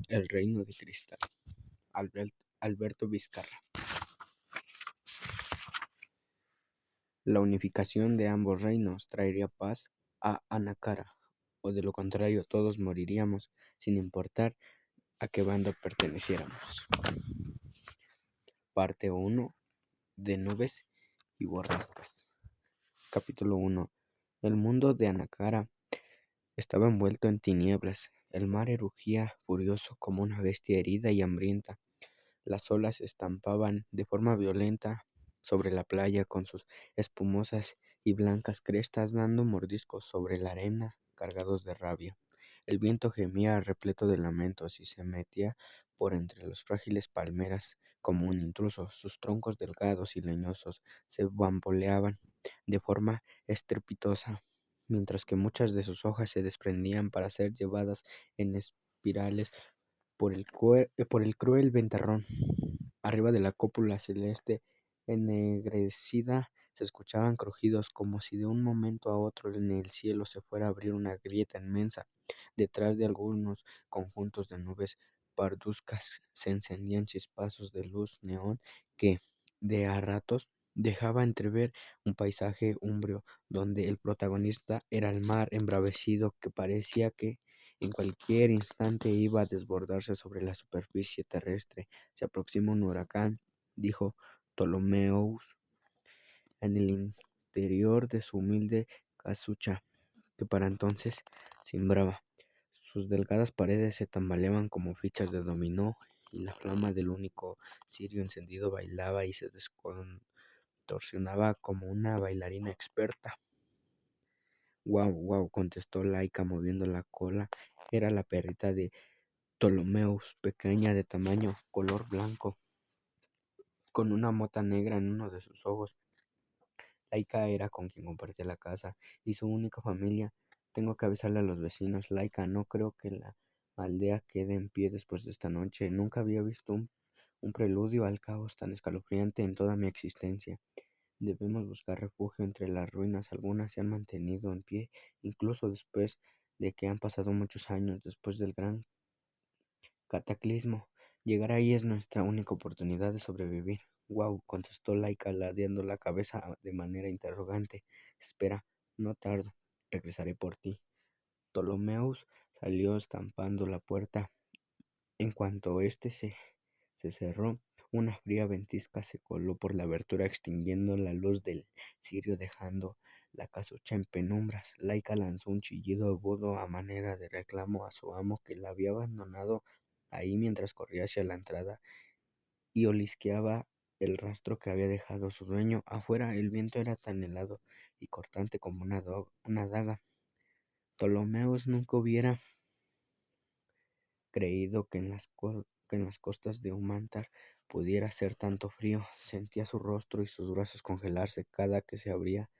El reino de cristal. Alberto Vizcarra. La unificación de ambos reinos traería paz a Anacara, o de lo contrario todos moriríamos, sin importar a qué bando perteneciéramos. Parte 1 de Nubes y Borrascas. Capítulo 1. El mundo de Anacara estaba envuelto en tinieblas. El mar rugía furioso como una bestia herida y hambrienta. Las olas se estampaban de forma violenta sobre la playa con sus espumosas y blancas crestas dando mordiscos sobre la arena cargados de rabia. El viento gemía repleto de lamentos y se metía por entre las frágiles palmeras como un intruso. Sus troncos delgados y leñosos se bamboleaban de forma estrepitosa, mientras que muchas de sus hojas se desprendían para ser llevadas en espirales por el cruel ventarrón. Arriba de la cúpula celeste ennegrecida se escuchaban crujidos como si de un momento a otro en el cielo se fuera a abrir una grieta inmensa. Detrás de algunos conjuntos de nubes parduzcas se encendían chispazos de luz neón que, de a ratos, dejaba entrever un paisaje umbrío donde el protagonista era el mar embravecido que parecía que en cualquier instante iba a desbordarse sobre la superficie terrestre. Se aproxima un huracán, dijo Ptolomeus en el interior de su humilde casucha, que para entonces cimbraba. Sus delgadas paredes se tambaleaban como fichas de dominó, y la flama del único cirio encendido bailaba y se descontorsionaba como una bailarina experta. Guau, guau, contestó Laika moviendo la cola. Era la perrita de Ptolomeus, pequeña de tamaño, color blanco, con una mota negra en uno de sus ojos. Laika era con quien compartía la casa y su única familia. Tengo que avisarle a los vecinos, Laika, no creo que la aldea quede en pie después de esta noche. Nunca había visto un preludio al caos tan escalofriante en toda mi existencia. Debemos buscar refugio entre las ruinas. Algunas se han mantenido en pie, incluso después de que han pasado muchos años, después del gran cataclismo. Llegar ahí es nuestra única oportunidad de sobrevivir. Wow, contestó Laika ladeando la cabeza de manera interrogante. Espera, no tardo. Regresaré por ti. Ptolomeus salió estampando la puerta. En cuanto se cerró, una fría ventisca se coló por la abertura extinguiendo la luz del cirio dejando la casucha en penumbras. Laika lanzó un chillido agudo a manera de reclamo a su amo que la había abandonado ahí mientras corría hacia la entrada y olisqueaba el rastro que había dejado su dueño. Afuera el viento era tan helado y cortante como una daga. Ptolomeus nunca hubiera creído que que en las costas de Humantar pudiera hacer tanto frío. Sentía su rostro y sus brazos congelarse cada que se abría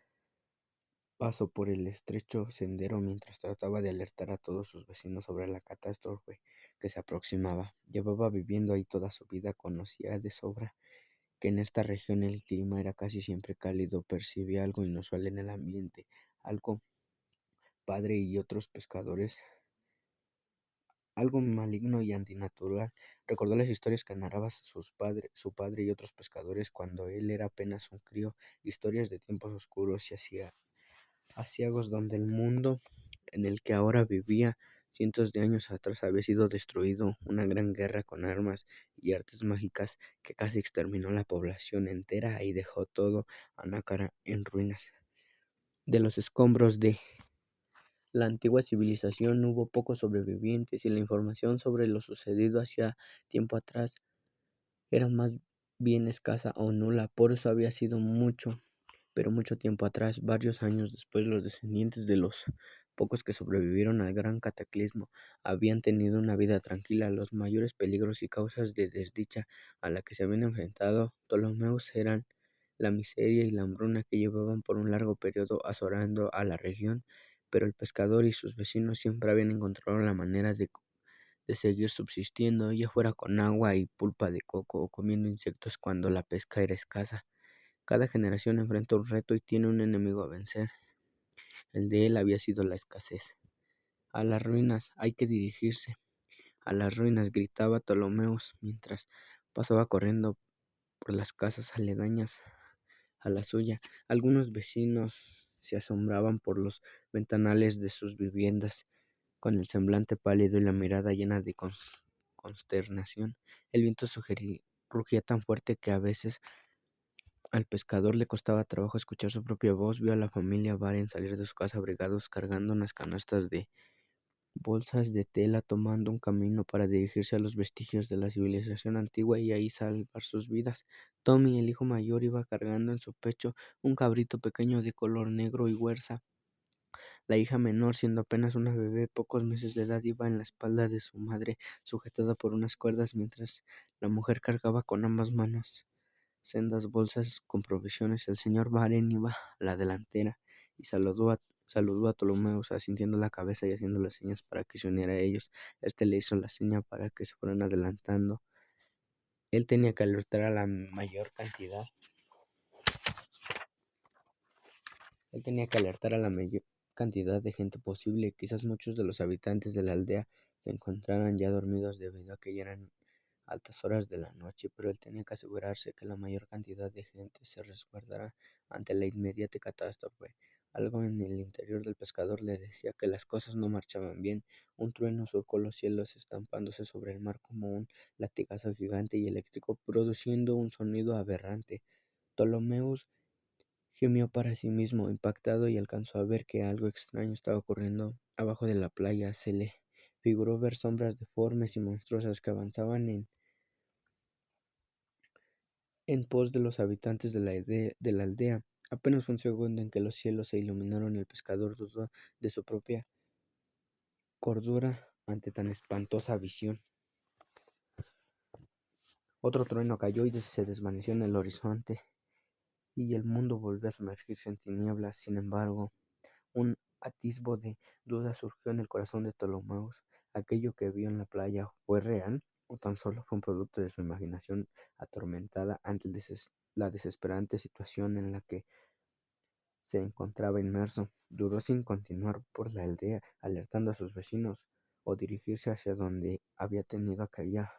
paso por el estrecho sendero mientras trataba de alertar a todos sus vecinos sobre la catástrofe que se aproximaba. Llevaba viviendo ahí toda su vida, conocía de sobra que en esta región el clima era casi siempre cálido. Percibía algo inusual en el ambiente, algo padre y otros pescadores, algo maligno y antinatural. Recordó las historias que narraba su padre y otros pescadores cuando él era apenas un crío, historias de tiempos oscuros y aciagos donde el mundo en el que ahora vivía cientos de años atrás había sido destruido. Una gran guerra con armas y artes mágicas que casi exterminó la población entera y dejó todo Anácara en ruinas. De los escombros de la antigua civilización hubo pocos sobrevivientes y la información sobre lo sucedido hacía tiempo atrás era más bien escasa o nula. Por eso había sido mucho, pero mucho tiempo atrás, varios años después, los descendientes de los pocos que sobrevivieron al gran cataclismo habían tenido una vida tranquila. Los mayores peligros y causas de desdicha a la que se habían enfrentado Ptolomeus eran la miseria y la hambruna que llevaban por un largo periodo azorando a la región, pero el pescador y sus vecinos siempre habían encontrado la manera de seguir subsistiendo, ya fuera con agua y pulpa de coco o comiendo insectos cuando la pesca era escasa. Cada generación enfrenta un reto y tiene un enemigo a vencer. El de él había sido la escasez. A las ruinas hay que dirigirse. a las ruinas, gritaba Ptolomeus mientras pasaba corriendo por las casas aledañas a la suya. Algunos vecinos se asombraban por los ventanales de sus viviendas, con el semblante pálido y la mirada llena de consternación. El viento rugía tan fuerte que a veces al pescador le costaba trabajo escuchar su propia voz. Vio a la familia Baren salir de su casa abrigados, cargando unas canastas de bolsas de tela, tomando un camino para dirigirse a los vestigios de la civilización antigua y ahí salvar sus vidas. Tommy, el hijo mayor, iba cargando en su pecho un cabrito pequeño de color negro y huerza. La hija menor, siendo apenas una bebé, pocos meses de edad, iba en la espalda de su madre, sujetada por unas cuerdas, mientras la mujer cargaba con ambas manos sendas bolsas con provisiones. El señor Baren iba a la delantera y saludó a Ptolomeus, asintiendo la cabeza y haciéndole señas para que se uniera a ellos. Este le hizo la seña para que se fueran adelantando. Él tenía que alertar a la mayor cantidad. Él tenía que alertar a la mayor cantidad de gente posible. Quizás muchos de los habitantes de la aldea se encontraran ya dormidos debido a que ya eran altas horas de la noche, pero él tenía que asegurarse que la mayor cantidad de gente se resguardara ante la inmediata catástrofe. Algo en el interior del pescador le decía que las cosas no marchaban bien. Un trueno surcó los cielos, estampándose sobre el mar como un latigazo gigante y eléctrico, produciendo un sonido aberrante. Ptolomeus gimió para sí mismo, impactado, y alcanzó a ver que algo extraño estaba ocurriendo abajo de la playa. Se le figuró ver sombras deformes y monstruosas que avanzaban en pos de los habitantes de la aldea. Apenas fue un segundo en que los cielos se iluminaron y el pescador dudó de su propia cordura ante tan espantosa visión. Otro trueno cayó y se desvaneció en el horizonte, y el mundo volvió a sumergirse en tinieblas. Sin embargo, un atisbo de duda surgió en el corazón de Ptolomeus. ¿Aquello que vio en la playa fue real o tan solo fue un producto de su imaginación atormentada ante la desesperante situación en la que se encontraba inmerso? Dudó sin continuar por la aldea, alertando a sus vecinos, o dirigirse hacia donde había tenido aquella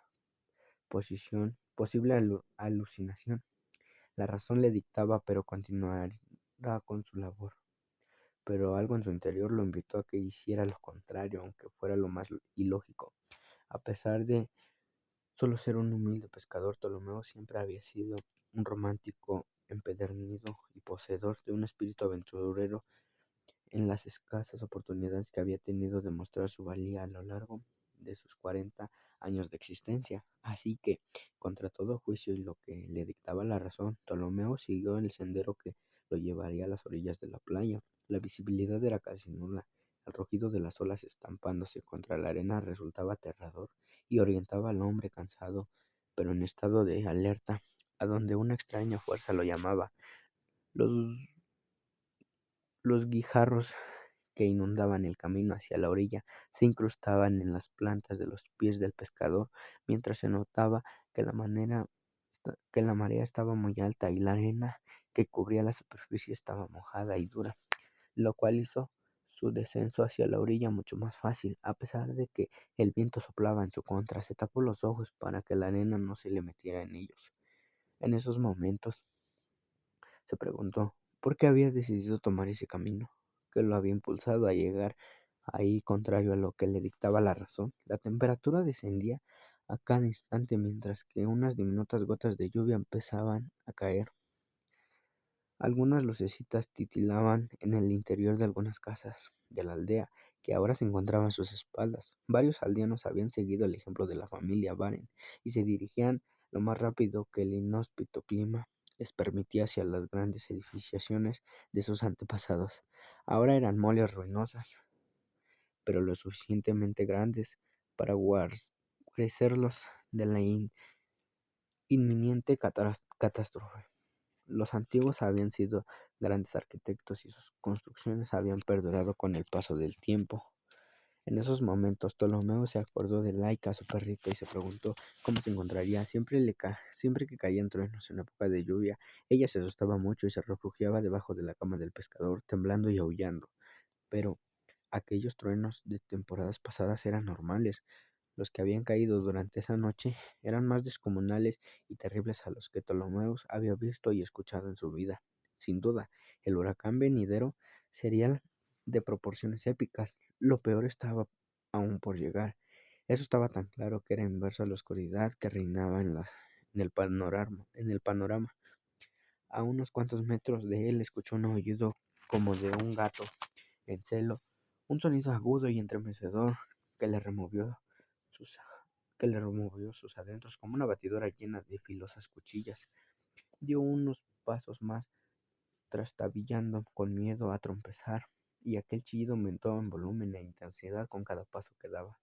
posible alucinación. La razón le dictaba, pero continuara con su labor. Pero algo en su interior lo invitó a que hiciera lo contrario, aunque fuera lo más ilógico. A pesar de solo ser un humilde pescador, Ptolomeo siempre había sido un romántico empedernido y poseedor de un espíritu aventurero. En las escasas oportunidades que había tenido de mostrar su valía a lo largo de sus 40 años de existencia. Así que, contra todo juicio y lo que le dictaba la razón, Ptolomeo siguió el sendero que lo llevaría a las orillas de la playa. La visibilidad era casi nula. El rugido de las olas estampándose contra la arena resultaba aterrador y orientaba al hombre cansado, pero en estado de alerta, a donde una extraña fuerza lo llamaba. Los Los guijarros que inundaban el camino hacia la orilla se incrustaban en las plantas de los pies del pescador, mientras se notaba que que la marea estaba muy alta y la arena que cubría la superficie estaba mojada y dura, lo cual hizo su descenso hacia la orilla mucho más fácil. A pesar de que el viento soplaba en su contra, se tapó los ojos para que la arena no se le metiera en ellos. En esos momentos se preguntó por qué había decidido tomar ese camino, qué lo había impulsado a llegar ahí contrario a lo que le dictaba la razón. La temperatura descendía a cada instante mientras que unas diminutas gotas de lluvia empezaban a caer. Algunas lucecitas titilaban en el interior de algunas casas de la aldea, que ahora se encontraban a sus espaldas. Varios aldeanos habían seguido el ejemplo de la familia Baren y se dirigían lo más rápido que el inhóspito clima les permitía hacia las grandes edificaciones de sus antepasados. Ahora eran moles ruinosas, pero lo suficientemente grandes para guarecerlos de la inminente catástrofe. Los antiguos habían sido grandes arquitectos y sus construcciones habían perdurado con el paso del tiempo. En esos momentos, Ptolomeo se acordó de Laika, su perrito, y se preguntó cómo se encontraría. Siempre que caían truenos en época de lluvia, ella se asustaba mucho y se refugiaba debajo de la cama del pescador, temblando y aullando. Pero aquellos truenos de temporadas pasadas eran normales. Los que habían caído durante esa noche eran más descomunales y terribles a los que Ptolomeus había visto y escuchado en su vida. Sin duda, el huracán venidero sería de proporciones épicas. Lo peor estaba aún por llegar. Eso estaba tan claro que era inverso a la oscuridad que reinaba en el panorama. A unos cuantos metros de él escuchó un aullido como de un gato en celo, un sonido agudo y estremecedor que le removió sus, que le removió sus adentros como una batidora llena de filosas cuchillas. Dio unos pasos más, trastabillando con miedo a trompezar, y aquel chillido aumentó en volumen e intensidad con cada paso que daba.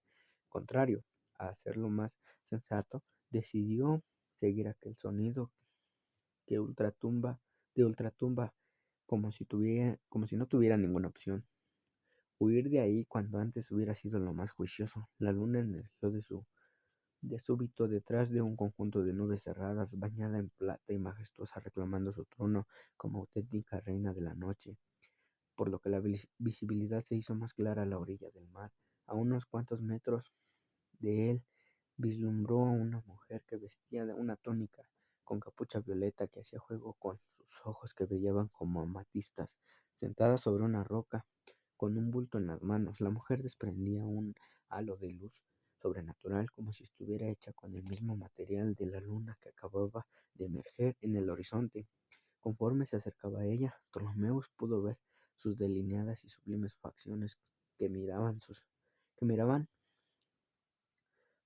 Contrario a hacerlo más sensato, decidió seguir aquel sonido que ultratumba, de ultratumba, como si no tuviera ninguna opción. Huir de ahí cuando antes hubiera sido lo más juicioso. La luna emergió de súbito detrás de un conjunto de nubes cerradas, bañada en plata y majestuosa, reclamando su trono como auténtica reina de la noche, por lo que la visibilidad se hizo más clara a la orilla del mar. A unos cuantos metros de él vislumbró a una mujer que vestía de una túnica con capucha violeta que hacía juego con sus ojos que brillaban como amatistas, sentada sobre una roca con un bulto en las manos. La mujer desprendía un halo de luz sobrenatural como si estuviera hecha con el mismo material de la luna que acababa de emerger en el horizonte. Conforme se acercaba a ella, Ptolomeus pudo ver sus delineadas y sublimes facciones que miraban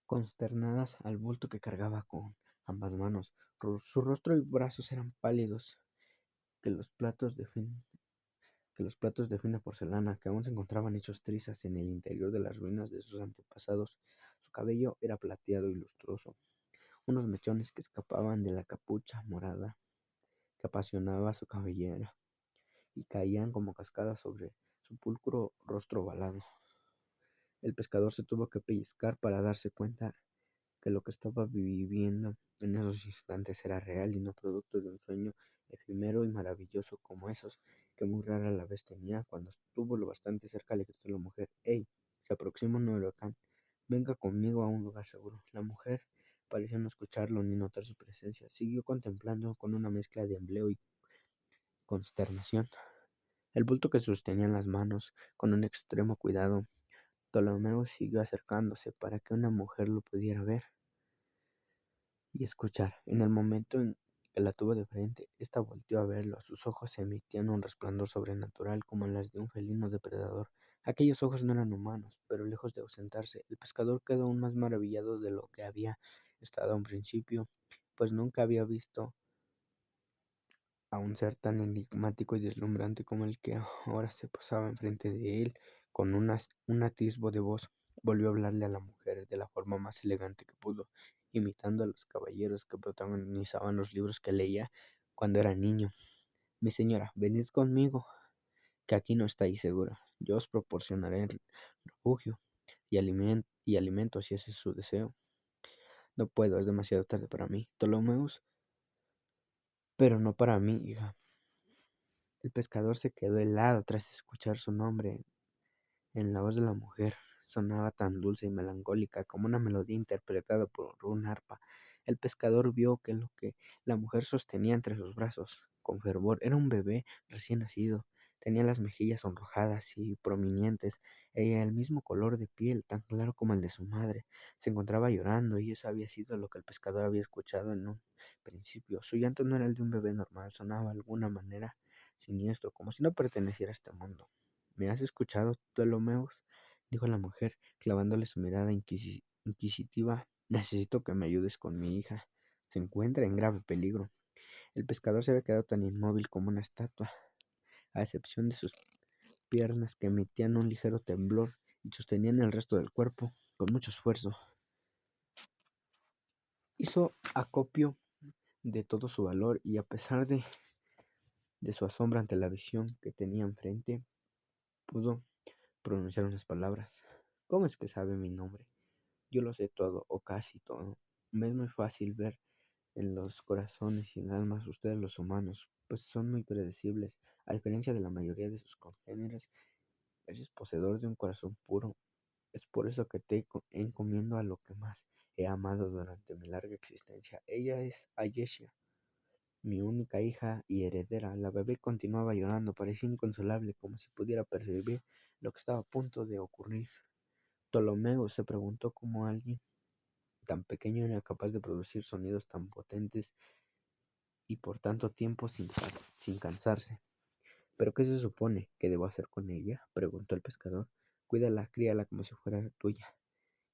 consternadas al bulto que cargaba con ambas manos. Su rostro y brazos eran pálidos que los platos de fin- que los platos de fina porcelana que aún se encontraban hechos trizas en el interior de las ruinas de sus antepasados. Su cabello era plateado y lustroso, unos mechones que escapaban de la capucha morada que apasionaba su cabellera y caían como cascadas sobre su pulcro rostro ovalado. El pescador se tuvo que pellizcar para darse cuenta que lo que estaba viviendo en esos instantes era real y no producto de un sueño efímero y maravilloso como esos que muy rara la vez tenía. Cuando estuvo lo bastante cerca le gritó a la mujer: «¡Hey! Se aproxima un huracán. Venga conmigo a un lugar seguro». La mujer pareció no escucharlo ni notar su presencia. Siguió contemplando con una mezcla de empleo y consternación el bulto que sostenía en las manos. Con un extremo cuidado, Ptolomeo siguió acercándose para que una mujer lo pudiera ver y escuchar. En el momento en que la tuvo de frente, ésta volteó a verlo. Sus ojos emitían un resplandor sobrenatural como las de un felino depredador. Aquellos ojos no eran humanos, pero lejos de ausentarse, el pescador quedó aún más maravillado de lo que había estado a un principio, pues nunca había visto a un ser tan enigmático y deslumbrante como el que ahora se posaba enfrente de él. Con un atisbo de voz, volvió a hablarle a la mujer de la forma más elegante que pudo, imitando a los caballeros que protagonizaban los libros que leía cuando era niño. «Mi señora, venid conmigo, que aquí no estáis segura. Yo os proporcionaré refugio y alimento si ese es su deseo». «No puedo, es demasiado tarde para mí, Ptolomeus, pero no para mí, hija». El pescador se quedó helado tras escuchar su nombre en la voz de la mujer. Sonaba tan dulce y melancólica como una melodía interpretada por un arpa. El pescador vio que lo que la mujer sostenía entre sus brazos con fervor era un bebé recién nacido. Tenía las mejillas sonrojadas y prominentes, y el mismo color de piel, tan claro como el de su madre. Se encontraba llorando, y eso había sido lo que el pescador había escuchado en un principio. Su llanto no era el de un bebé normal, sonaba de alguna manera siniestro, como si no perteneciera a este mundo. «¿Me has escuchado, Ptolomeus?», dijo la mujer, clavándole su mirada inquisitiva. «Necesito que me ayudes con mi hija. Se encuentra en grave peligro». El pescador se había quedado tan inmóvil como una estatua, a excepción de sus piernas que emitían un ligero temblor y sostenían el resto del cuerpo con mucho esfuerzo. Hizo acopio de todo su valor y, a pesar de su asombro ante la visión que tenía enfrente, pudo pronunciar unas palabras. «¿Cómo es que sabe mi nombre?». «Yo lo sé todo, o casi todo. Me es muy fácil ver en los corazones y en almas ustedes los humanos, pues son muy predecibles. A diferencia de la mayoría de sus congéneres, él es poseedor de un corazón puro. Es por eso que te encomiendo a lo que más he amado durante mi larga existencia. Ella es Ayesha, mi única hija y heredera. La bebé continuaba llorando, parecía inconsolable, como si pudiera percibir lo que estaba a punto de ocurrir. Ptolomeo se preguntó cómo alguien tan pequeño era capaz de producir sonidos tan potentes y por tanto tiempo sin cansarse. ¿Pero qué se supone que debo hacer con ella?, preguntó el pescador. Cuídala, críala como si fuera tuya.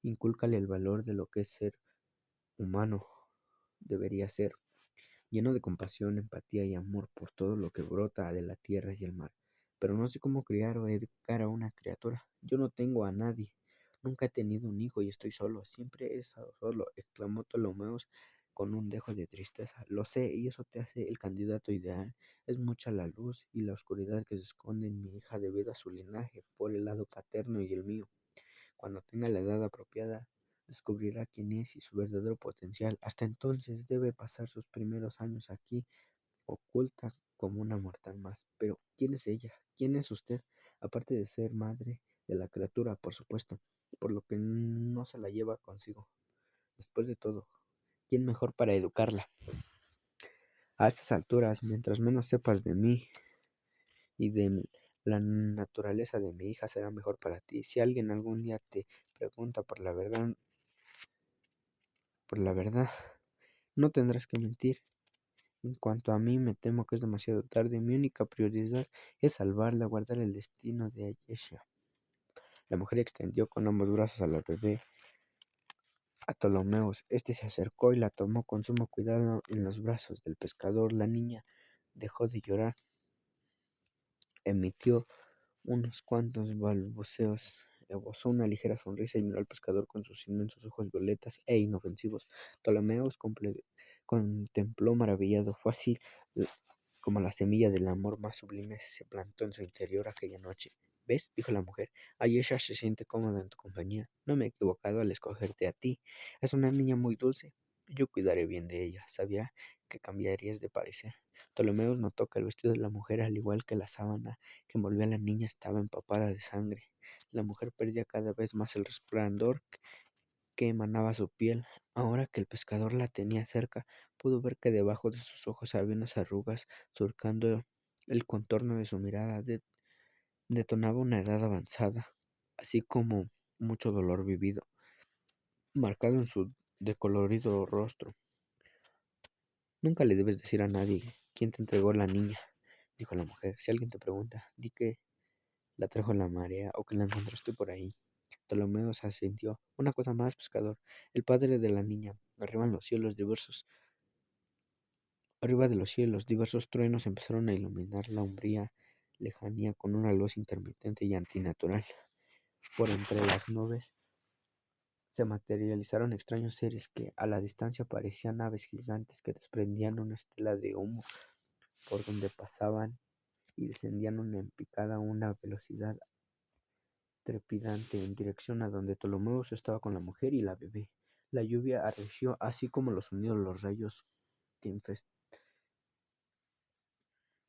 Incúlcale el valor de lo que es ser humano debería ser, lleno de compasión, empatía y amor por todo lo que brota de la tierra y el mar. Pero no sé cómo criar o educar a una criatura. Yo no tengo a nadie. Nunca he tenido un hijo y estoy solo. Siempre he estado solo, exclamó Ptolomeo con un dejo de tristeza. Lo sé, y eso te hace el candidato ideal. Es mucha la luz y la oscuridad que se esconde en mi hija debido a su linaje, por el lado paterno y el mío. Cuando tenga la edad apropiada, descubrirá quién es y su verdadero potencial. Hasta entonces debe pasar sus primeros años aquí, oculta como una mortal más. Pero, ¿quién es ella? ¿Quién es usted? Aparte de ser madre de la criatura, por supuesto, por lo que no se la lleva consigo. Después de todo, ¿quién mejor para educarla? A estas alturas, mientras menos sepas de mí y de la naturaleza de mi hija, será mejor para ti. Si alguien algún día te pregunta por la verdad, no tendrás que mentir. En cuanto a mí, me temo que es demasiado tarde. Mi única prioridad es salvarla, guardar el destino de Ayesha. La mujer extendió con ambos brazos a la bebé a Ptolomeos. Este se acercó y la tomó con sumo cuidado en los brazos del pescador. La niña dejó de llorar, emitió unos cuantos balbuceos, esbozó una ligera sonrisa y miró al pescador con sus inmensos ojos violetas e inofensivos. Ptolomeos contempló maravillado. Fue así como la semilla del amor más sublime se plantó en su interior aquella noche. ¿Ves?, dijo la mujer, Ayesha se siente cómoda en tu compañía. No me he equivocado al escogerte a ti. Es una niña muy dulce. Yo cuidaré bien de ella. Sabía que cambiarías de parecer. Ptolomeos notó que el vestido de la mujer, al igual que la sábana que envolvía a la niña, estaba empapada de sangre. La mujer perdía cada vez más el resplandor que emanaba su piel. Ahora que el pescador la tenía cerca, pudo ver que debajo de sus ojos había unas arrugas surcando el contorno de su mirada. Detonaba una edad avanzada, así como mucho dolor vivido, marcado en su decolorido rostro. Nunca le debes decir a nadie quién te entregó la niña, dijo la mujer. Si alguien te pregunta, di que la trajo la marea o que la encontraste por ahí. Ptolomeo se asintió. Una cosa más, pescador. El padre de la niña. Arriba de los cielos, diversos truenos empezaron a iluminar la umbría lejanía con una luz intermitente y antinatural. Por entre las nubes se materializaron extraños seres que a la distancia parecían aves gigantes que desprendían una estela de humo por donde pasaban y descendían en picada a una velocidad trepidante en dirección a donde Ptolomeo estaba con la mujer y la bebé. La lluvia arreció, así como los sonidos de los rayos que,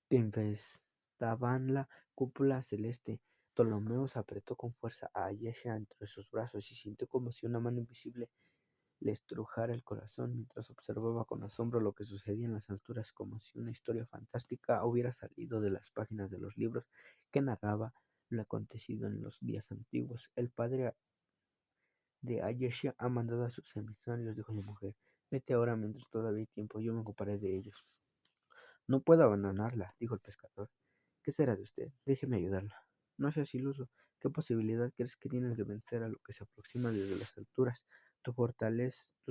que infestaban la cúpula celeste. Ptolomeo se apretó con fuerza a Ayesha entre sus brazos y sintió como si una mano invisible le estrujara el corazón mientras observaba con asombro lo que sucedía en las alturas, como si una historia fantástica hubiera salido de las páginas de los libros que narraba lo acontecido en los días antiguos. El padre de Ayesha ha mandado a sus emisarios, dijo la mujer. Vete ahora mientras todavía hay tiempo, yo me ocuparé de ellos. No puedo abandonarla, dijo el pescador. ¿Qué será de usted? Déjeme ayudarla. No seas iluso. ¿Qué posibilidad crees que tienes de vencer a lo que se aproxima desde las alturas? Tus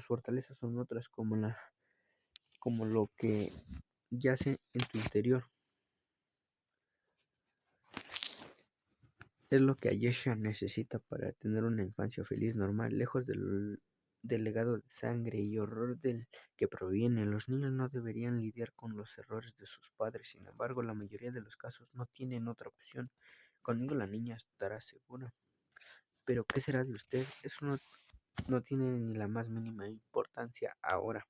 fortalezas son otras como lo que yace en tu interior. Es lo que Ayesha necesita para tener una infancia feliz, normal, lejos del legado de sangre y horror del que proviene. Los niños no deberían lidiar con los errores de sus padres, sin embargo, la mayoría de los casos no tienen otra opción. Conmigo la niña estará segura. Pero ¿qué será de usted? Eso no tiene ni la más mínima importancia ahora.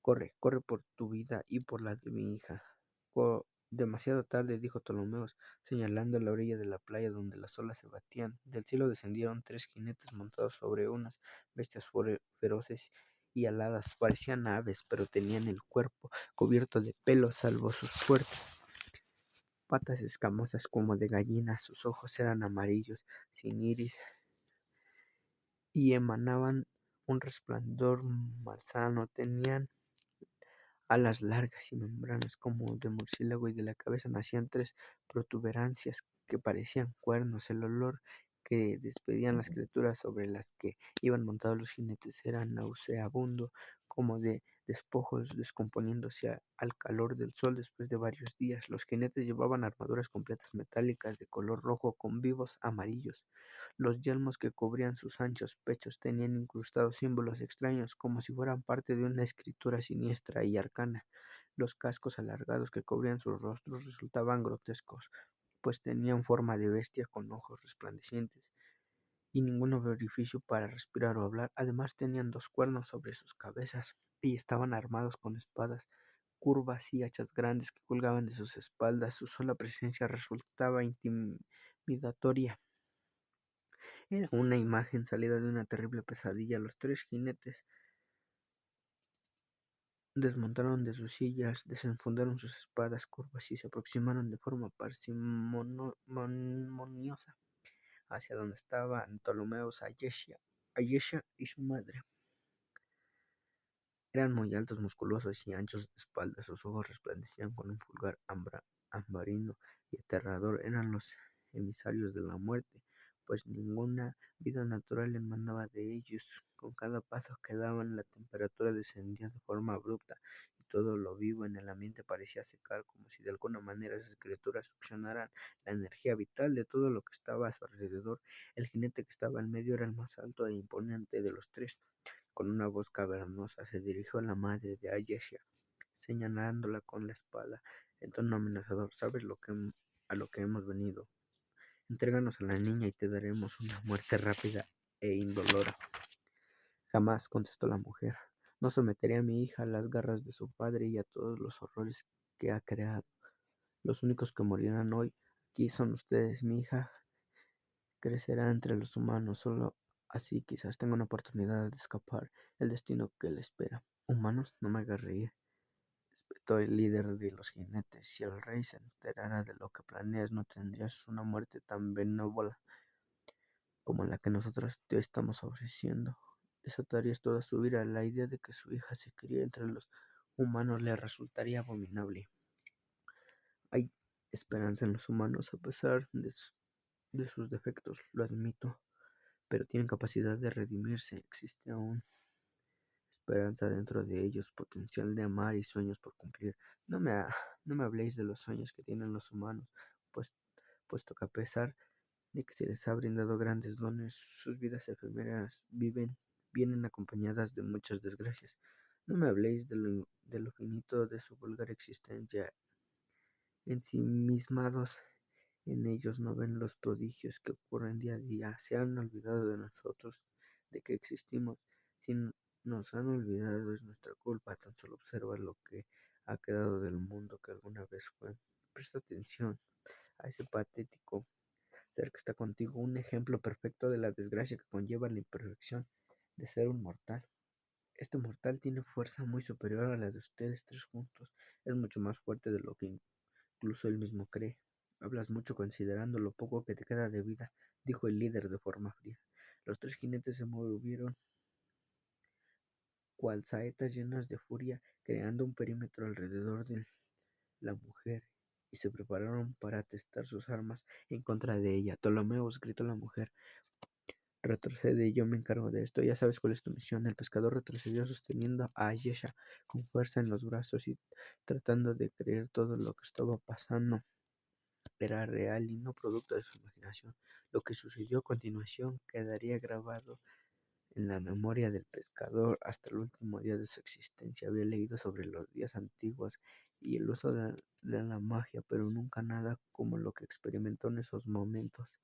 Corre, corre por tu vida y por la de mi hija. Demasiado tarde, dijo Ptolomeo, señalando la orilla de la playa donde las olas se batían. Del cielo descendieron 3 jinetes montados sobre unas bestias feroces y aladas. Parecían aves, pero tenían el cuerpo cubierto de pelo, salvo sus fuertes patas escamosas como de gallina. Sus ojos eran amarillos, sin iris, y emanaban un resplandor malsano. Tenían alas largas y membranas como de murciélago, y de la cabeza nacían 3 protuberancias que parecían cuernos. El olor que despedían las criaturas sobre las que iban montados los jinetes era nauseabundo, como de despojos descomponiéndose al calor del sol después de varios días. Los jinetes llevaban armaduras completas metálicas de color rojo con vivos amarillos. Los yelmos que cubrían sus anchos pechos tenían incrustados símbolos extraños, como si fueran parte de una escritura siniestra y arcana. Los cascos alargados que cubrían sus rostros resultaban grotescos, pues tenían forma de bestia con ojos resplandecientes y ningún orificio para respirar o hablar. Además tenían 2 cuernos sobre sus cabezas y estaban armados con espadas curvas y hachas grandes que colgaban de sus espaldas. Su sola presencia resultaba intimidatoria. Era una imagen salida de una terrible pesadilla. Los 3 jinetes desmontaron de sus sillas, desenfundaron sus espadas curvas y se aproximaron de forma parsimoniosa hacia donde estaban Ptolomeo, Ayesha y su madre. Eran muy altos, musculosos y anchos de espalda. Sus ojos resplandecían con un fulgor ambarino y aterrador. Eran los emisarios de la muerte, pues ninguna vida natural emanaba de ellos. Con cada paso que daban, la temperatura descendía de forma abrupta, y todo lo vivo en el ambiente parecía secar, como si de alguna manera esas criaturas succionaran la energía vital de todo lo que estaba a su alrededor. El jinete que estaba en medio era el más alto e imponente de los 3. Con una voz cavernosa se dirigió a la madre de Ayesha, señalándola con la espada en tono amenazador. ¿Sabes a lo que hemos venido? Entréganos a la niña y te daremos una muerte rápida e indolora. Jamás, contestó la mujer. No someteré a mi hija a las garras de su padre y a todos los horrores que ha creado. Los únicos que morirán hoy aquí son ustedes. Mi hija crecerá entre los humanos. Solo así quizás tenga una oportunidad de escapar el destino que le espera. Humanos, no me hagas reír, espetó el líder de los jinetes. Si el rey se enterara de lo que planeas, no tendrías una muerte tan benévola como la que nosotros te estamos ofreciendo. Desatarías toda su ira. La idea de que su hija se críe entre los humanos le resultaría abominable. Hay esperanza en los humanos a pesar de sus defectos, lo admito, pero tienen capacidad de redimirse. Existe aún esperanza dentro de ellos, potencial de amar y sueños por cumplir. No me, no me habléis de los sueños que tienen los humanos, pues, puesto que a pesar de que se les ha brindado grandes dones, sus vidas efímeras vienen acompañadas de muchas desgracias. No me habléis de lo finito de su vulgar existencia. Ensimismados en ellos no ven los prodigios que ocurren día a día. Se han olvidado de nosotros, de que existimos. Si nos han olvidado es nuestra culpa. Tan solo observa lo que ha quedado del mundo que alguna vez fue. Presta atención a ese patético ser que está contigo, un ejemplo perfecto de la desgracia que conlleva la imperfección de ser un mortal. Este mortal tiene fuerza muy superior a la de ustedes 3 juntos. Es mucho más fuerte de lo que incluso él mismo cree. Hablas mucho considerando lo poco que te queda de vida, dijo el líder de forma fría. Los 3 jinetes se movieron cual saetas llenas de furia, creando un perímetro alrededor de la mujer, y se prepararon para testar sus armas en contra de ella. Ptolomeos, gritó la mujer, retrocede, yo me encargo de esto. Ya sabes cuál es tu misión. El pescador retrocedió sosteniendo a Ayesha con fuerza en los brazos y tratando de creer todo lo que estaba pasando era real y no producto de su imaginación. Lo que sucedió a continuación quedaría grabado en la memoria del pescador hasta el último día de su existencia. Había leído sobre los días antiguos y el uso de la magia, pero nunca nada como lo que experimentó en esos momentos.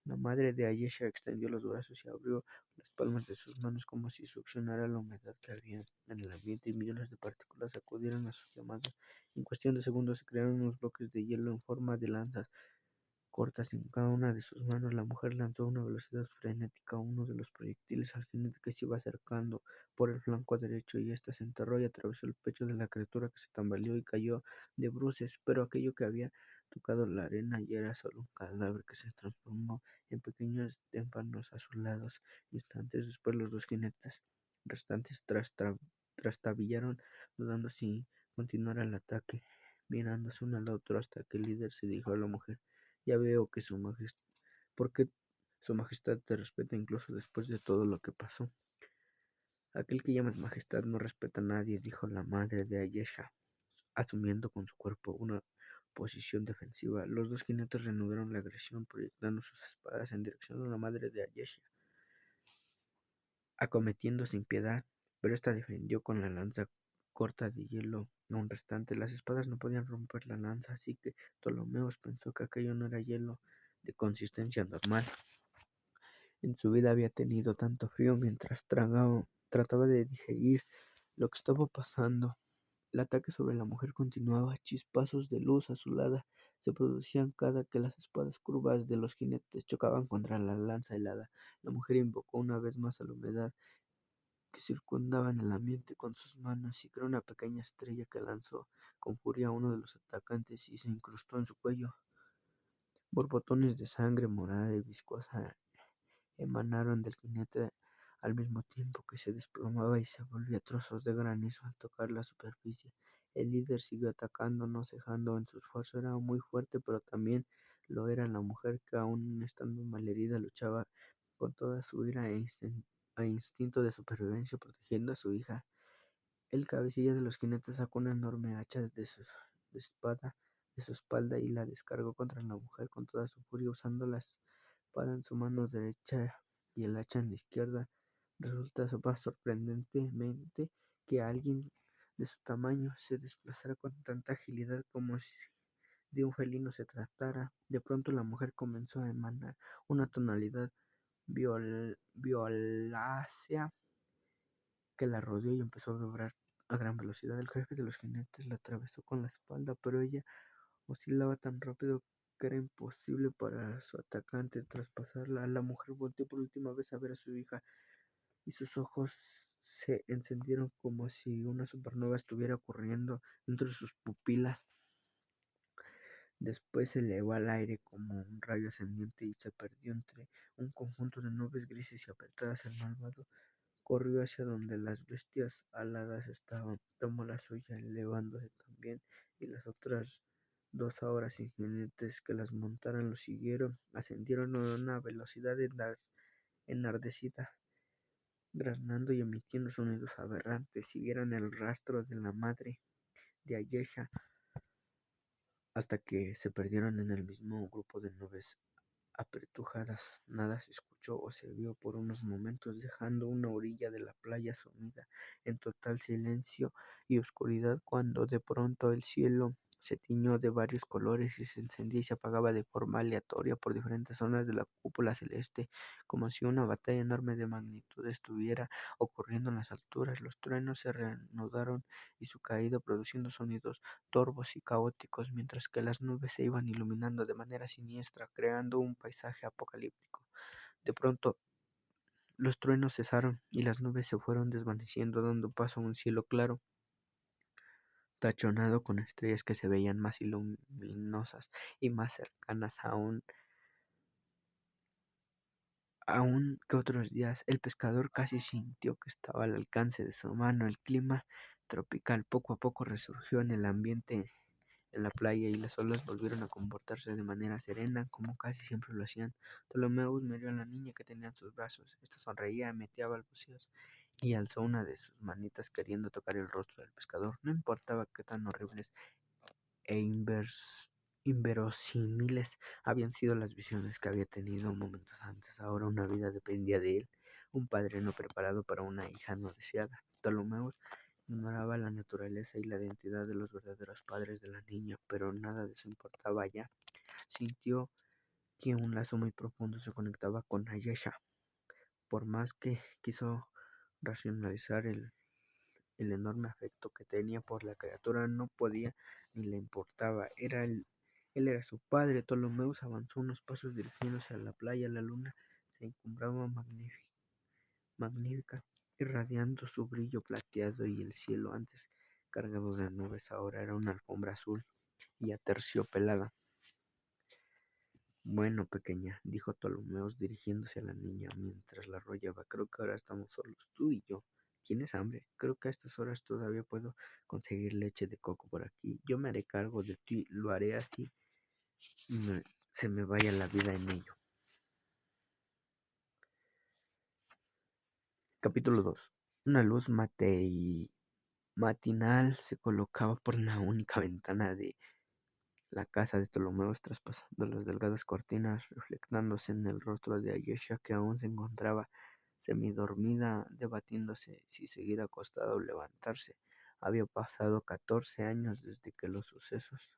La madre de Ayesha extendió los brazos y abrió las palmas de sus manos como si succionara la humedad que había en el ambiente y millones de partículas acudieron a sus llamadas. En cuestión de segundos se crearon unos bloques de hielo en forma de lanzas cortas en cada una de sus manos. La mujer lanzó a una velocidad frenética uno de los proyectiles al jinete que se iba acercando por el flanco derecho y éste se enterró y atravesó el pecho de la criatura que se tambaleó y cayó de bruces, pero aquello que había tocado la arena y era solo un cadáver que se transformó en pequeños témpanos azulados. Instantes después los dos jinetes restantes trastabillaron, dudando si continuar el ataque, mirándose uno al otro hasta que el líder se dijo a la mujer: ya veo que su majestad, porque su majestad te respeta incluso después de todo lo que pasó. Aquel que llamas majestad no respeta a nadie, dijo la madre de Ayesha, asumiendo con su cuerpo una posición defensiva. Los dos jinetes reanudaron la agresión, proyectando sus espadas en dirección a la madre de Ayesha, acometiendo sin piedad, pero esta defendió con la lanza corta de hielo aún restante. Las espadas no podían romper la lanza, así que Ptolomeos pensó que aquello no era hielo de consistencia normal. En su vida había tenido tanto frío mientras trataba de digerir lo que estaba pasando. El ataque sobre la mujer continuaba. Chispazos de luz azulada se producían cada que las espadas curvas de los jinetes chocaban contra la lanza helada. La mujer invocó una vez más a la humedad que circundaba en el ambiente con sus manos y creó una pequeña estrella que lanzó con furia a uno de los atacantes y se incrustó en su cuello. Borbotones de sangre morada y viscosa emanaron del jinete al mismo tiempo que se desplomaba y se volvía trozos de granizo al tocar la superficie. El líder siguió atacando, no cejando en su esfuerzo. Era muy fuerte, pero también lo era la mujer que, aun estando malherida, luchaba con toda su ira e instinto de supervivencia, protegiendo a su hija. El cabecilla de los jinetes sacó una enorme hacha de su espalda y la descargó contra la mujer con toda su furia, usando la espada en su mano derecha y el hacha en la izquierda. Resulta más sorprendentemente que alguien de su tamaño se desplazara con tanta agilidad como si de un felino se tratara. De pronto la mujer comenzó a emanar una tonalidad violácea que la rodeó y empezó a vibrar a gran velocidad. El jefe de los jinetes la atravesó con la espalda, pero ella oscilaba tan rápido que era imposible para su atacante traspasarla. La mujer volteó por última vez a ver a su hija y sus ojos se encendieron como si una supernova estuviera ocurriendo dentro de sus pupilas. Después se elevó al aire como un rayo ascendiente y se perdió entre un conjunto de nubes grises y apretadas. El malvado corrió hacia donde las bestias aladas estaban, tomó la suya, elevándose también, y las otras dos ahora sin jinetes que las montaran lo siguieron. Ascendieron a una velocidad enardecida, graznando y emitiendo sonidos aberrantes. Siguieron el rastro de la madre de Ayesha hasta que se perdieron en el mismo grupo de nubes apretujadas. Nada se escuchó o se vio por unos momentos, dejando una orilla de la playa sumida en total silencio y oscuridad, cuando de pronto el cielo se tiñó de varios colores y se encendía y se apagaba de forma aleatoria por diferentes zonas de la cúpula celeste, como si una batalla enorme de magnitud estuviera ocurriendo en las alturas. Los truenos se reanudaron y su caída produciendo sonidos torvos y caóticos, mientras que las nubes se iban iluminando de manera siniestra, creando un paisaje apocalíptico. De pronto, los truenos cesaron y las nubes se fueron desvaneciendo, dando paso a un cielo claro, tachonado con estrellas que se veían más luminosas y más cercanas aún que otros días. El pescador casi sintió que estaba al alcance de su mano. El clima tropical poco a poco resurgió en el ambiente en la playa y las olas volvieron a comportarse de manera serena, como casi siempre lo hacían. Ptolomeus miró a la niña que tenía en sus brazos. Esta sonreía, emitía balbuceos y alzó una de sus manitas queriendo tocar el rostro del pescador. No importaba qué tan horribles e inverosímiles habían sido las visiones que había tenido momentos antes. Ahora una vida dependía de él, un padre no preparado para una hija no deseada. Ptolomeus ignoraba la naturaleza y la identidad de los verdaderos padres de la niña, pero nada de eso importaba ya. Sintió que un lazo muy profundo se conectaba con Ayesha. Por más que quiso racionalizar el enorme afecto que tenía por la criatura, no podía ni le importaba. Él era su padre. Ptolomeus avanzó unos pasos dirigiéndose a la playa. La luna se encumbraba magnífica, irradiando su brillo plateado, y el cielo, antes cargado de nubes, ahora era una alfombra azul y aterciopelada. Bueno, pequeña, dijo Ptolomeos dirigiéndose a la niña mientras la arrollaba, creo que ahora estamos solos, tú y yo. ¿Tienes hambre? Creo que a estas horas todavía puedo conseguir leche de coco por aquí. Yo me haré cargo de ti, lo haré así se me vaya la vida en ello. Capítulo 2. Una luz matinal se colocaba por la única ventana de la casa de Ptolomeos, traspasando las delgadas cortinas, reflectándose en el rostro de Ayesha, que aún se encontraba semidormida, debatiéndose si seguir acostada o levantarse. Había pasado 14 años desde que los sucesos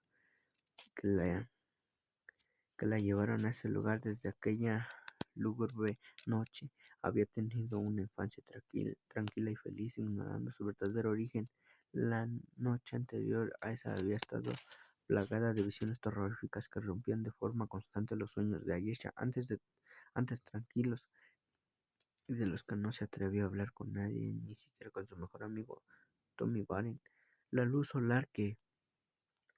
que la llevaron a ese lugar. Desde aquella lúgubre noche había tenido una infancia tranquila y feliz, ignorando su verdadero origen. La noche anterior a esa había estado plagada de visiones terroríficas que rompían de forma constante los sueños de Ayesha, antes tranquilos, y de los que no se atrevía a hablar con nadie, ni siquiera con su mejor amigo Tommy Barren. La luz solar que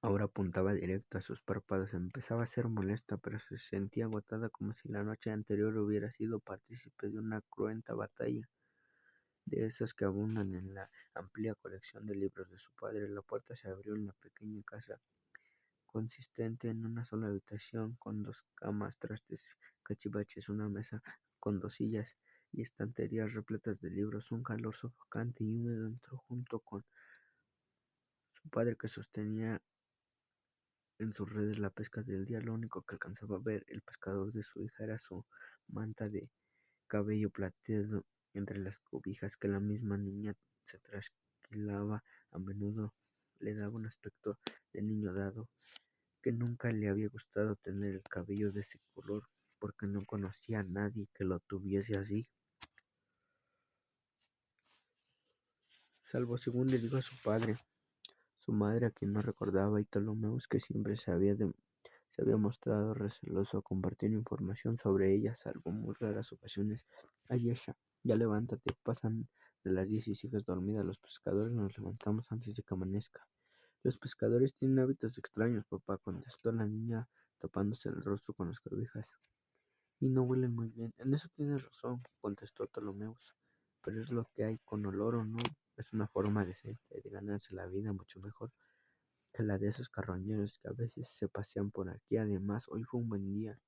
ahora apuntaba directo a sus párpados empezaba a ser molesta, pero se sentía agotada, como si la noche anterior hubiera sido partícipe de una cruenta batalla, de esas que abundan en la amplia colección de libros de su padre. La puerta se abrió en la pequeña casa, consistente en una sola habitación, con dos camas, trastes, cachivaches, una mesa con dos sillas y estanterías repletas de libros. Un calor sofocante y húmedo entró junto con su padre, que sostenía en sus redes la pesca del día. Lo único que alcanzaba a ver el pescador de su hija era su manta de cabello plateado entre las cobijas que la misma niña se trasquilaba a menudo. Le daba un aspecto de niño, dado que nunca le había gustado tener el cabello de ese color, porque no conocía a nadie que lo tuviese así, salvo, según le dijo a su padre, su madre, a quien no recordaba, y Ptolomeus, que siempre se había mostrado receloso a compartir información sobre ella, salvo muy raras ocasiones. Ayesha, ya levántate, pasan de las 10 y sigues dormida. Los pescadores nos levantamos antes de que amanezca. Los pescadores tienen hábitos extraños, papá, contestó la niña, tapándose el rostro con las cobijas. Y no huelen muy bien. En eso tienes razón, contestó Ptolomeus. Pero es lo que hay, con olor o no. Es una forma decente de ganarse la vida, mucho mejor que la de esos carroñeros que a veces se pasean por aquí. Además, hoy fue un buen día.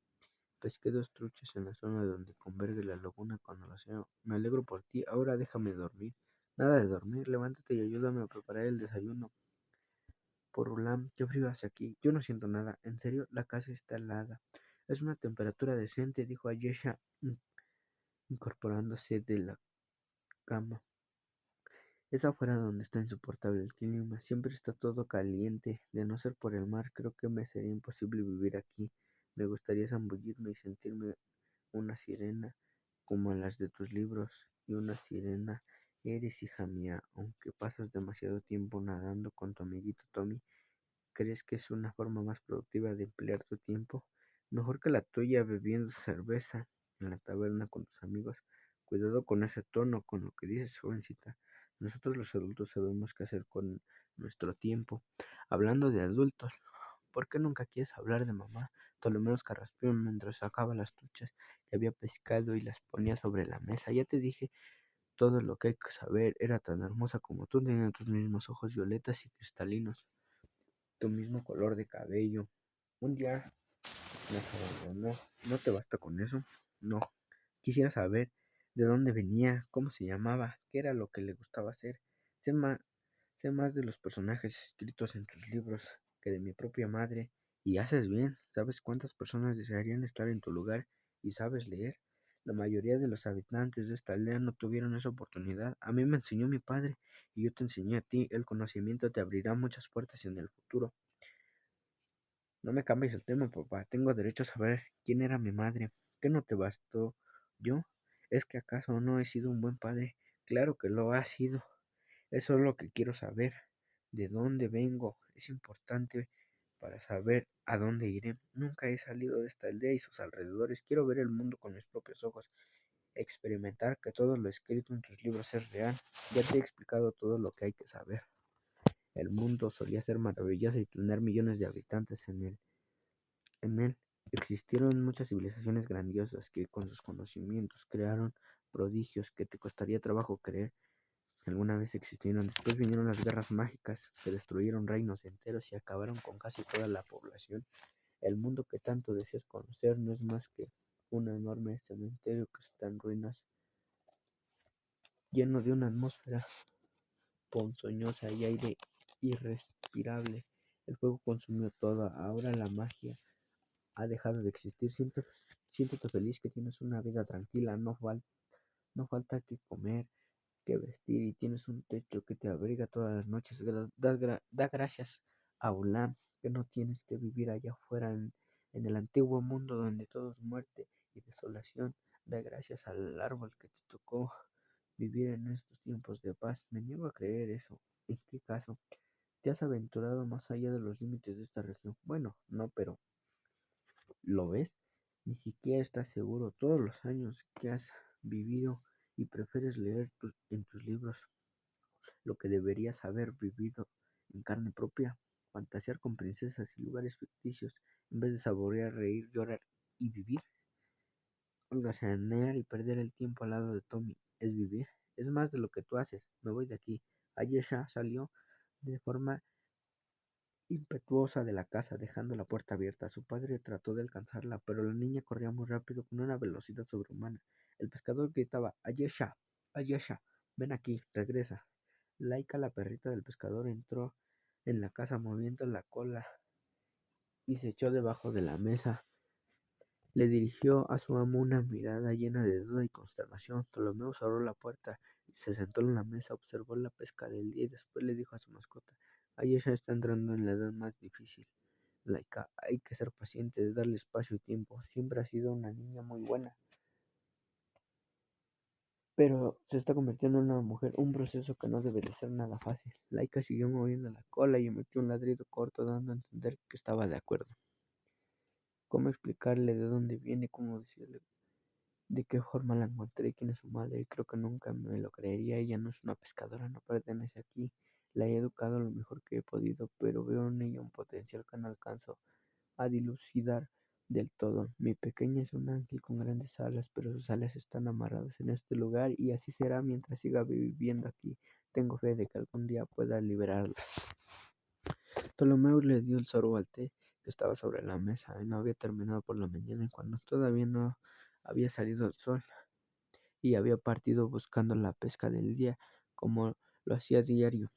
Pesqué 2 truchas en la zona donde converge la laguna con el océano. Me alegro por ti. Ahora déjame dormir. Nada de dormir. Levántate y ayúdame a preparar el desayuno. Por Ulam, qué frío hace aquí. Yo no siento nada. En serio, la casa está helada. Es una temperatura decente, dijo Ayesha, incorporándose de la cama. Es afuera donde está insoportable el clima. Siempre está todo caliente. De no ser por el mar, creo que me sería imposible vivir aquí. Me gustaría zambullirme y sentirme una sirena, como las de tus libros. Y una sirena eres, hija mía, aunque pasas demasiado tiempo nadando con tu amiguito Tommy. ¿Crees que es una forma más productiva de emplear tu tiempo? Mejor que la tuya bebiendo cerveza en la taberna con tus amigos. Cuidado con ese tono, con lo que dices, jovencita. Nosotros los adultos sabemos qué hacer con nuestro tiempo. Hablando de adultos, ¿por qué nunca quieres hablar de mamá? Ptolomeos carraspeó mientras sacaba las truchas que había pescado y las ponía sobre la mesa. Ya te dije todo lo que hay que saber. Era tan hermosa como tú, tenía tus mismos ojos violetas y cristalinos, tu mismo color de cabello. Un día nos abandonó. ¿No te basta con eso? No. Quisiera saber de dónde venía, cómo se llamaba, qué era lo que le gustaba hacer. Sé más, sé más de los personajes escritos en tus libros que de mi propia madre. Y haces bien. ¿Sabes cuántas personas desearían estar en tu lugar? ¿Y sabes leer? La mayoría de los habitantes de esta aldea no tuvieron esa oportunidad. A mí me enseñó mi padre y yo te enseñé a ti. El conocimiento te abrirá muchas puertas en el futuro. No me cambies el tema, papá. Tengo derecho a saber quién era mi madre. ¿Qué no te bastó yo? ¿Es que acaso no he sido un buen padre? Claro que lo has sido. Eso es lo que quiero saber. ¿De dónde vengo? Es importante para saber a dónde iré. Nunca he salido de esta aldea y sus alrededores. Quiero ver el mundo con mis propios ojos. Experimentar que todo lo escrito en tus libros es real. Ya te he explicado todo lo que hay que saber. El mundo solía ser maravilloso y tener millones de habitantes en él. Existieron muchas civilizaciones grandiosas que con sus conocimientos crearon prodigios que te costaría trabajo creer que alguna vez existieron. Después vinieron las guerras mágicas que destruyeron reinos enteros y acabaron con casi toda la población. El mundo que tanto deseas conocer no es más que un enorme cementerio que está en ruinas, lleno de una atmósfera ponzoñosa y aire irrespirable. El fuego consumió todo, ahora la magia ha dejado de existir. Siéntete feliz que tienes una vida tranquila, no falta que comer, que vestir y tienes un techo que te abriga todas las noches. Da gracias a Ulam que no tienes que vivir allá afuera en el antiguo mundo donde todo es muerte y desolación. Da gracias al árbol que te tocó vivir en estos tiempos de paz. Me niego a creer eso. ¿En qué caso? ¿Te has aventurado más allá de los límites de esta región? Bueno, no, pero ¿lo ves? Ni siquiera estás seguro todos los años que has vivido y prefieres leer en tus libros lo que deberías haber vivido en carne propia, fantasear con princesas y lugares ficticios en vez de saborear, reír, llorar y vivir. Holgazanear y perder el tiempo al lado de Tommy es vivir. Es más de lo que tú haces. Me voy de aquí. Ayesha salió de forma impetuosa de la casa, dejando la puerta abierta. Su padre trató de alcanzarla, pero la niña corría muy rápido con una velocidad sobrehumana. El pescador gritaba: Ayesha, Ayesha, ven aquí, regresa. Laika, la perrita del pescador, entró en la casa moviendo la cola y se echó debajo de la mesa. Le dirigió a su amo una mirada llena de duda y consternación. Ptolomeo cerró la puerta y se sentó en la mesa, observó la pesca del día y después le dijo a su mascota: Ayesha está entrando en la edad más difícil. Laika, hay que ser paciente, darle espacio y tiempo. Siempre ha sido una niña muy buena, pero se está convirtiendo en una mujer, un proceso que no debe de ser nada fácil. Laika siguió moviendo la cola y emitió un ladrido corto, dando a entender que estaba de acuerdo. ¿Cómo explicarle de dónde viene? ¿Cómo decirle de qué forma la encontré? ¿Quién es su madre? Creo que nunca me lo creería. Ella no es una pescadora, no pertenece aquí. La he educado lo mejor que he podido, pero veo en ella un potencial que no alcanzo a dilucidar del todo. Mi pequeña es un ángel con grandes alas, pero sus alas están amarradas en este lugar y así será mientras siga viviendo aquí. Tengo fe de que algún día pueda liberarla. Ptolomeo le dio el sorbo al té que estaba sobre la mesa y no había terminado por la mañana cuando todavía no había salido el sol y había partido buscando la pesca del día como lo hacía diario.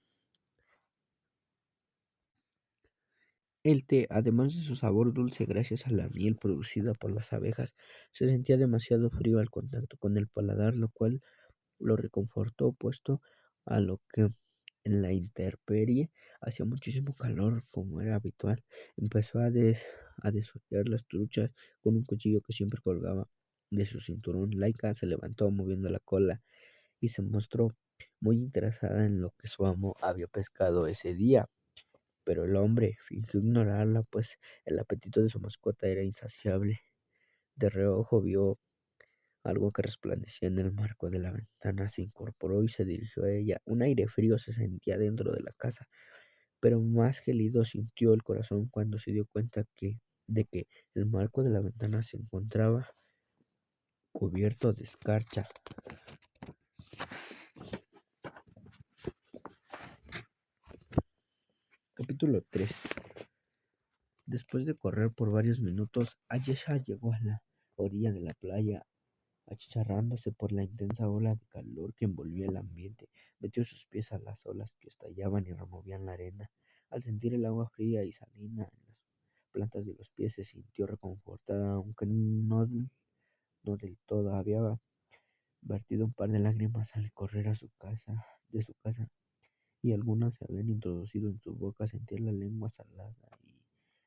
El té, además de su sabor dulce gracias a la miel producida por las abejas, se sentía demasiado frío al contacto con el paladar, lo cual lo reconfortó, puesto a lo que en la intemperie hacía muchísimo calor, como era habitual. Empezó a desollar las truchas con un cuchillo que siempre colgaba de su cinturón. Laika se levantó moviendo la cola y se mostró muy interesada en lo que su amo había pescado ese día. Pero el hombre fingió ignorarla, pues el apetito de su mascota era insaciable. De reojo vio algo que resplandecía en el marco de la ventana, se incorporó y se dirigió a ella. Un aire frío se sentía dentro de la casa, pero más gélido sintió el corazón cuando se dio cuenta de que el marco de la ventana se encontraba cubierto de escarcha. Capítulo 3. Después de correr por varios minutos, Ayesha llegó a la orilla de la playa, achicharrándose por la intensa ola de calor que envolvía el ambiente. Metió sus pies a las olas que estallaban y removían la arena. Al sentir el agua fría y salina en las plantas de los pies, se sintió reconfortada, aunque no del todo. Había vertido un par de lágrimas al correr de su casa, y algunas se habían introducido en su boca. Sentía la lengua salada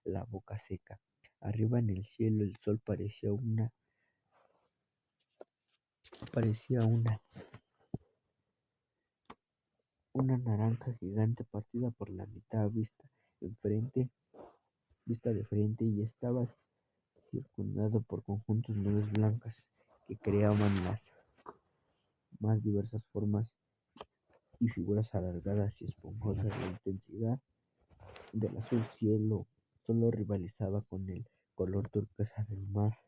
la boca seca. Arriba en el cielo el sol parecía una naranja gigante partida por la mitad vista de frente, y estaba circundado por conjuntos nubes blancas que creaban las más diversas formas y figuras alargadas y esponjosas. La intensidad del azul cielo solo rivalizaba con el color turquesa del mar,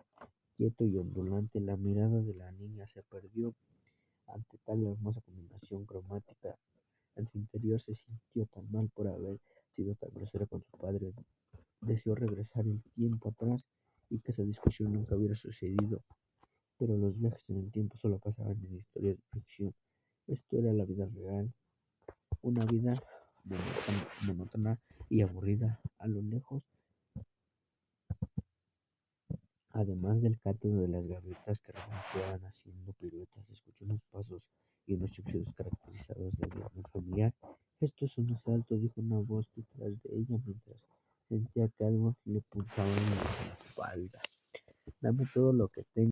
quieto y ondulante. La mirada de la niña se perdió ante tal hermosa combinación cromática. En su interior se sintió tan mal por haber sido tan grosera con su padre. Deseó regresar el tiempo atrás y que esa discusión nunca hubiera sucedido. Pero los viajes en el tiempo solo pasaban en historias de ficción. Esto era la vida real, una vida monótona y aburrida. A lo lejos, además del canto de las gaviotas que revoloteaban haciendo piruetas, escuchó unos pasos y unos chiflidos caracterizados del viernes familiar. «Esto es un asalto», dijo una voz detrás de ella mientras sentía que algo le punzaba en la espalda. «Dame todo lo que tengo».